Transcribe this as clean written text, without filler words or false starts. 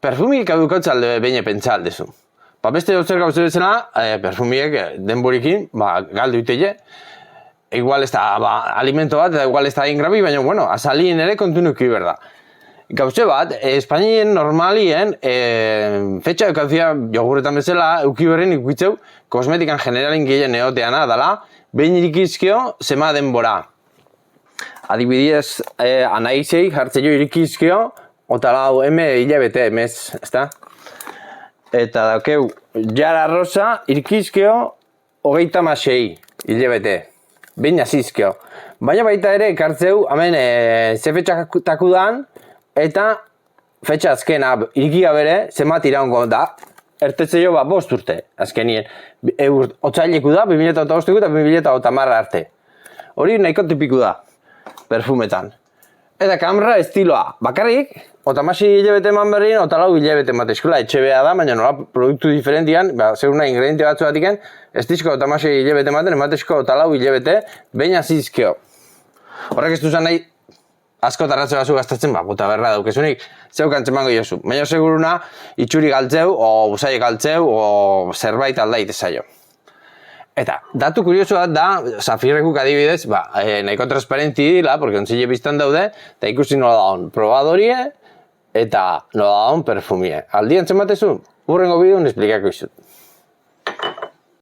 Perfumiek adukatza alde behin pentsa aldezu. Beste zer gauze bezala, perfumiek denborikin, galdu iteke. Igual ez da alimento bat, eta igual ez da ingrabi, baina, bueno, azalien ere kontinuki berda. Gauze bat, Espainien normalien, fetxa eukatzia jogurretan bezala, euki berren ikuitzeu, kosmetikan generalin gehien egoteana dala, behin irikizkio, zema denbora. Adibidez, anaizei jartzeio irikizkio, otalau hilabete, emez, ezta? Eta daukeu, jara rosa, irikizkio, 36 hilabete. Behin azizkio. Baina baita ere, ekartzeu, hemen, ze fetxak dan, eta fetxa azkena, irikia bere, zenbat iraungo da, ertetzeio 5 urte, azkenien. Otzaileku da, 2008 eta 2010 arte. Hori nahiko tipiku da, perfumetan. Eta kamera estiloa, bakarrik, 36 hilabete eman berrien, 4 hilabete ematezkola, etxe beha da, baina nola produktu diferentian, seguruna ingrediente batzu batiken, ez dizko 36 hilabete ematen, ematezko 4 hilabete, behin azizkio. Horrek ez duzan nahi, asko tarratze bazu gastatzen, bota berra daukezunik, zeukantze mango jozu. Baina seguruna, itxuri galtzeu, o usaiek galtzeu, o zerbait aldait zaio. Eta, datu kurioso bat da, Zafirrekuk adibidez, nahiko transparenti dila, porque ontzile biztan daude, eta ikusi nola daun probadorie, eta nola daun perfumie. Aldian zen batezu, hurrengo bideon esplikako izut.